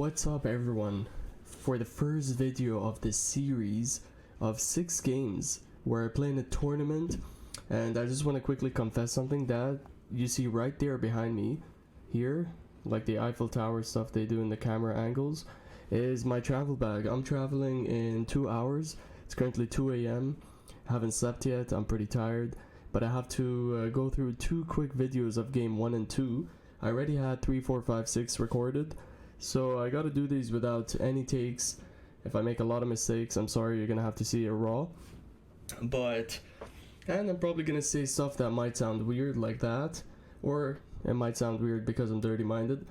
What's up everyone? For the first video of this series of 6 games where I play in a tournament, and I just want to quickly confess something that you see right there behind me here, like the Eiffel Tower stuff they do in the camera angles, is my travel bag. I'm traveling in 2 hours. It's currently 2 a.m. Haven't slept yet, I'm pretty tired, but I have to go through 2 quick videos of game 1 and 2. I already had 3, 4, 5, 6 recorded, so I gotta do these without any takes. If I make a lot of mistakes, I'm sorry, you're gonna have to see it raw. And I'm probably gonna say stuff that might sound weird like that, or it might sound weird because I'm dirty-minded.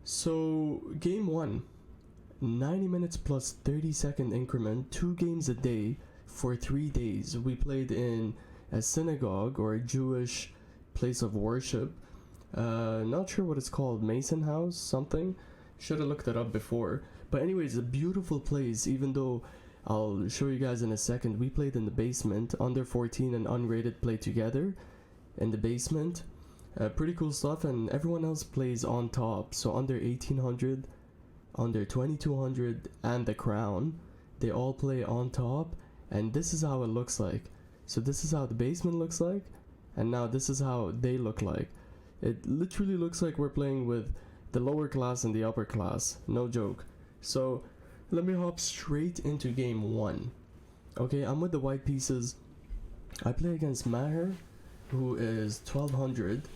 So, game 1, 90 minutes plus 30-second increment, 2 games a day for 3 days. We played in a synagogue or a Jewish place of worship. Not sure what it's called, Mason House, something. Should have looked it up before. But anyways, a beautiful place, even though I'll show you guys in a second. We played in the basement. Under 14 and unrated play together in the basement. Pretty cool stuff, and everyone else plays on top. So under 1800, under 2200 and the crown, they all play on top, and this is how it looks like. So this is how the basement looks like, and now this is how they look like. It literally looks like we're playing with the lower class and the upper class, no joke. So let me hop straight into game 1. Okay, I'm with the white pieces. I play against Maher, who is 1200,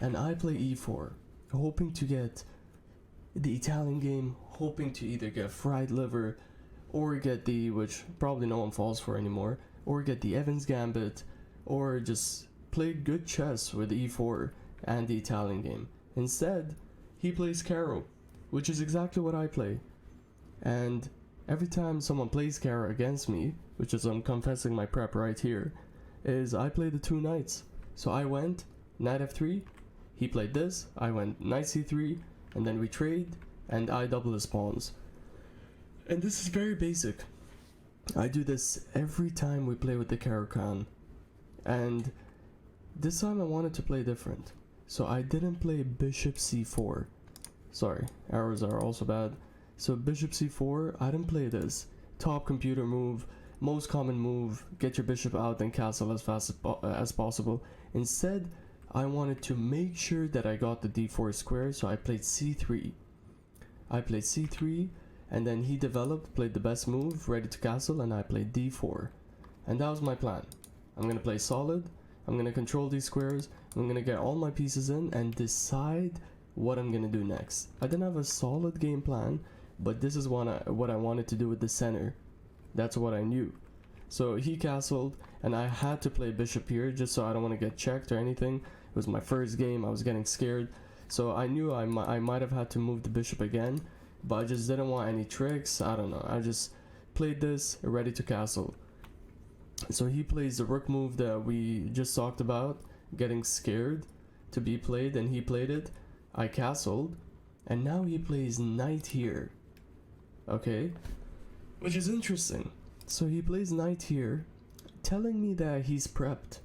and I play e4, hoping to get the Italian game, hoping to either get fried liver or get the, which probably no one falls for anymore, or get the Evans gambit, or just play good chess with e4 and the Italian game. Instead, he plays Caro, which is exactly what I play. And every time someone plays Caro against me, which is, I'm confessing my prep right here, is I play the 2 knights. So I went knight f3, he played this, I went knight c3, and then we trade, and I double his pawns. And this is very basic. I do this every time we play with the Caro Khan. And this time I wanted to play different. So I didn't play bishop c4. Sorry, arrows are also bad. So bishop c4, I didn't play this. Top computer move, most common move, get your bishop out and castle as fast as possible. Instead, I wanted to make sure that I got the d4 square, so I played c3. I played c3, and then he developed, played the best move, ready to castle, and I played d4. And that was my plan. I'm gonna play solid, I'm gonna control these squares, I'm gonna get all my pieces in and decide what I'm gonna do next. I didn't have a solid game plan, but this is what I wanted to do with the center. That's what I knew. So he castled, and I had to play bishop here just so I don't want to get checked or anything. It was my first game, I was getting scared. So I knew I might have had to move the bishop again, but I just didn't want any tricks. I don't know, I just played this, ready to castle. So he plays the rook move that we just talked about, getting scared to be played, and he played it. I castled, and now he plays knight here. Okay, which is interesting. So he plays knight here, telling me that he's prepped.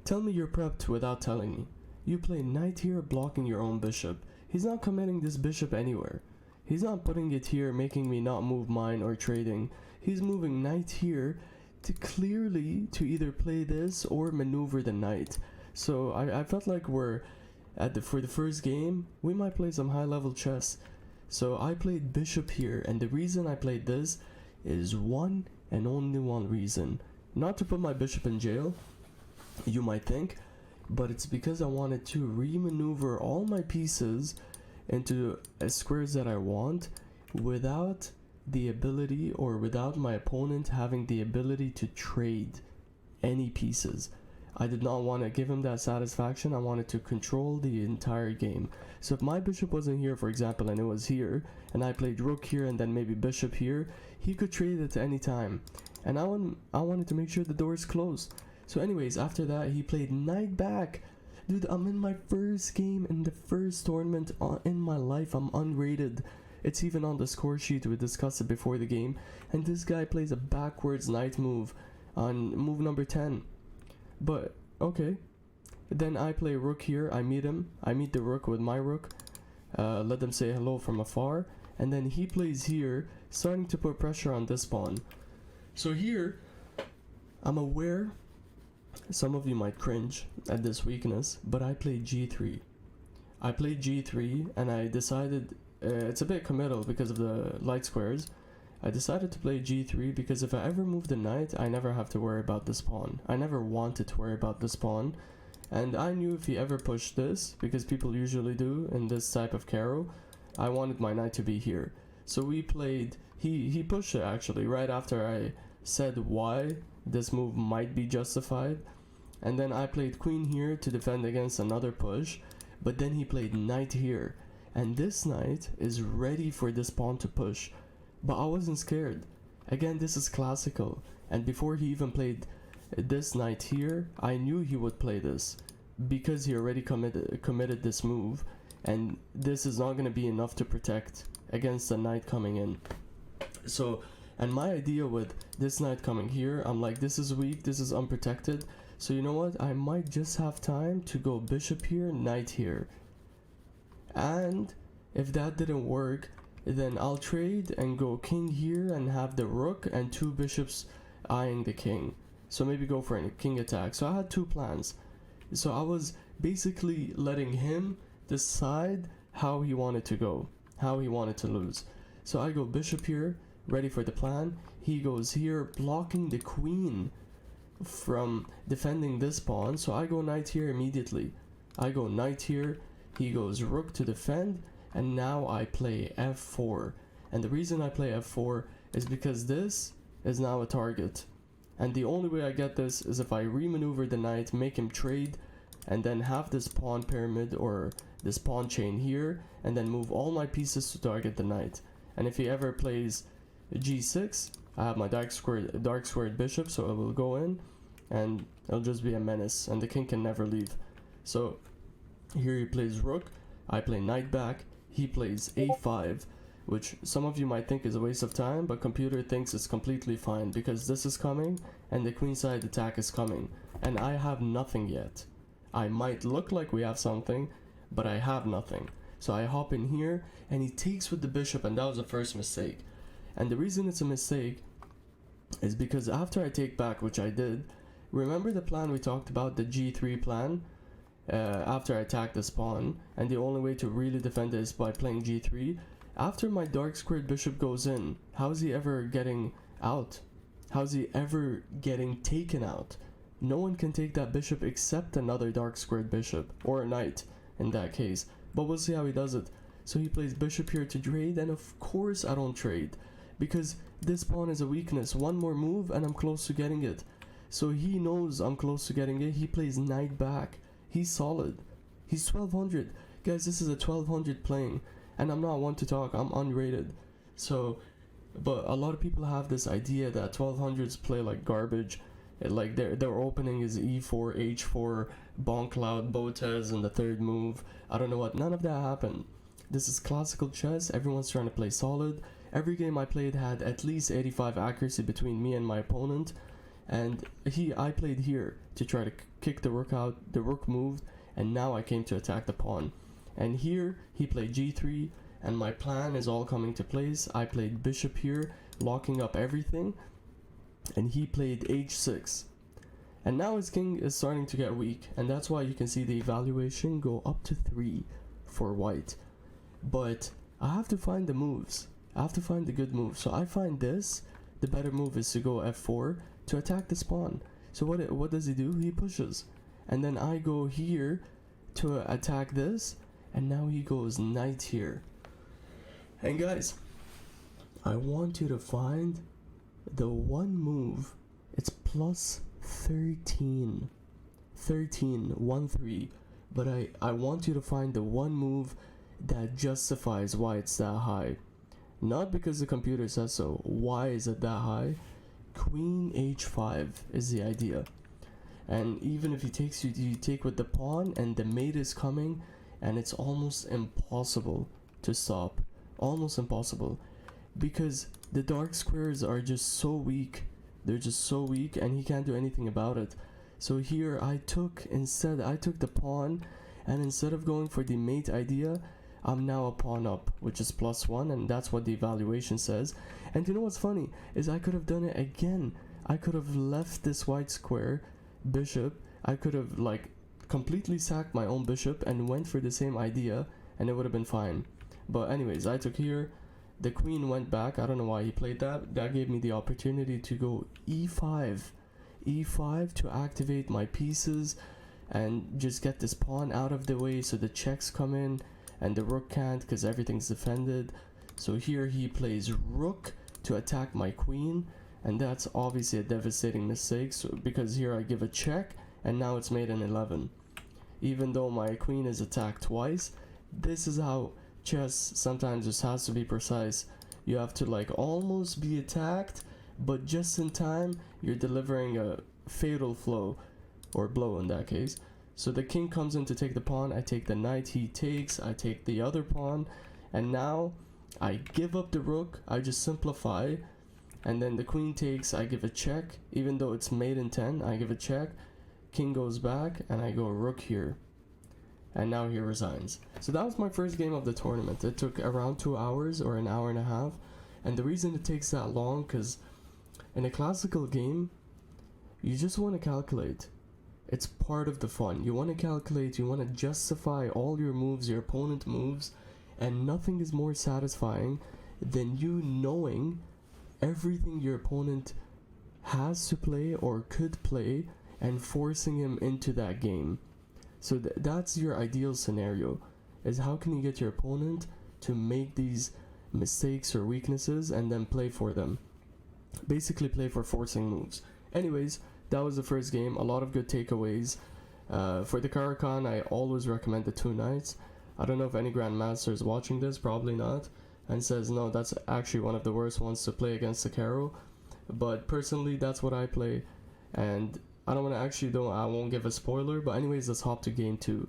Tell me you're prepped without telling me. You play knight here, blocking your own bishop. He's not committing this bishop anywhere. He's not putting it here, making me not move mine or trading. He's moving knight here to clearly to either play this or maneuver the knight. So I felt like we're for the first game, we might play some high level chess. So I played bishop here, and the reason I played this is one and only one reason. Not to put my bishop in jail, you might think, but it's because I wanted to remaneuver all my pieces into squares that I want without the ability, or without my opponent having the ability to trade any pieces. I did not want to give him that satisfaction. I wanted to control the entire game. So if my bishop wasn't here, for example, and it was here, and I played rook here and then maybe bishop here, he could trade it at any time. And I wanted to make sure the door is closed. So anyways, after that, he played knight back. Dude, I'm in my first game in the first tournament in my life. I'm unrated. It's even on the score sheet. We discussed it before the game. And this guy plays a backwards knight move on move number 10. But, okay. Then I play rook here. I meet him. I meet the rook with my rook. let them say hello from afar, and then he plays here, starting to put pressure on this pawn. So here, I'm aware some of you might cringe at this weakness, but I played g3. I played g3 and I decided, it's a bit committal because of the light squares. I decided to play g3 because if I ever move the knight, I never have to worry about this pawn. I never wanted to worry about this pawn, and I knew if he ever pushed this, because people usually do in this type of caro, I wanted my knight to be here. So we played, he pushed it actually right after I said why this move might be justified, and then I played queen here to defend against another push, but then he played knight here, and this knight is ready for this pawn to push, but I wasn't scared. Again, this is classical, and before he even played this knight here, I knew he would play this, because he already committed this move, and this is not going to be enough to protect against the knight coming in. So, and my idea with this knight coming here, I'm like, this is weak, this is unprotected, so you know what, I might just have time to go bishop here, knight here. And if that didn't work, then I'll trade and go king here and have the rook and two bishops eyeing the king. So maybe go for a king attack. So I had two plans. So I was basically letting him decide how he wanted to go, how he wanted to lose. So I go bishop here, ready for the plan. He goes here, blocking the queen from defending this pawn. So I go knight here immediately. I go knight here, he goes rook to defend, and now I play f4. And the reason I play f4 is because this is now a target. And the only way I get this is if I remaneuver the knight, make him trade, and then have this pawn pyramid or this pawn chain here, and then move all my pieces to target the knight. And if he ever plays g6, I have my dark squared bishop, so it will go in, and it'll just be a menace, and the king can never leave. So here he plays rook, I play knight back, he plays a5, which some of you might think is a waste of time, but computer thinks it's completely fine because this is coming and the queenside attack is coming, and I have nothing yet. I might look like we have something, but I have nothing. So I hop in here and he takes with the bishop, and that was the first mistake. And the reason it's a mistake is because after I take back, which I did, remember the plan we talked about, the g3 plan? After I attack this pawn, and the only way to really defend it is by playing g3. After my dark squared bishop goes in, how's he ever getting out? How's he ever getting taken out? No one can take that bishop except another dark squared bishop, or a knight in that case, but we'll see how he does it. So he plays bishop here to trade, and of course I don't trade, because this pawn is a weakness. One more move and I'm close to getting it. So he knows I'm close to getting it. He plays knight back. He's solid. He's 1200. Guys, this is a 1200 playing, and I'm not one to talk, I'm unrated. So, but a lot of people have this idea that 1200s play like garbage. Like their opening is e4, h4, bon cloud, Botez in the third move. I don't know what, none of that happened. This is classical chess, everyone's trying to play solid. Every game I played had at least 85 accuracy between me and my opponent. And I played here to try to kick the rook out, the rook moved, and now I came to attack the pawn. And here, he played g3, and my plan is all coming to place. I played bishop here, locking up everything, and he played h6. And now his king is starting to get weak, and that's why you can see the evaluation go up to 3 for white. But I have to find the moves. I have to find the good moves. So I find this, the better move is to go f4, to attack this pawn. So what does he do? He pushes, and then I go here to attack this, and now he goes knight here. And guys, I want you to find the one move. It's plus 13, 1 3, but I want you to find the one move that justifies why it's that high. Not because the computer says so. Why is it that high? Queen h5 is the idea, and even if he takes, you take with the pawn, and the mate is coming, and it's almost impossible to stop. Almost impossible, because the dark squares are just so weak. They're just so weak, and he can't do anything about it. So here I took the pawn, and instead of going for the mate idea, I'm now a pawn up, which is +1, and that's what the evaluation says. And you know what's funny is I could have done it again. I could have left this white square bishop. I could have like completely sacked my own bishop and went for the same idea, and it would have been fine. But anyways, I took here. The queen went back. I don't know why he played that. That gave me the opportunity to go e5. e5 to activate my pieces and just get this pawn out of the way so the checks come in and the rook can't because everything's defended. So here he plays rook to attack my queen, and that's obviously a devastating mistake, because here I give a check and now it's made an 11. Even though my queen is attacked twice, this is how chess sometimes just has to be precise. You have to like almost be attacked, but just in time you're delivering a fatal flow, or blow in that case. So the king comes in to take the pawn, I take the knight, he takes, I take the other pawn, and now I give up the rook, I just simplify, and then the queen takes, I give a check. Even though it's made in 10, I give a check, king goes back, and I go rook here, and now he resigns. So that was my first game of the tournament. It took around 2 hours or an hour and a half, and the reason it takes that long, because in a classical game you just want to calculate. It's part of the fun. You want to calculate, you want to justify all your moves, your opponent moves, and nothing is more satisfying than you knowing everything your opponent has to play or could play and forcing him into that game. So that's your ideal scenario, is how can you get your opponent to make these mistakes or weaknesses and then play for them. Basically play for forcing moves. Anyways, that was the first game. A lot of good takeaways. For the Caro-Kann, I always recommend the 2 knights. I don't know if any Grandmaster is watching this, probably not, and says no, that's actually one of the worst ones to play against the Caro. But personally, that's what I play, and I don't want to I won't give a spoiler, but anyways, let's hop to game 2.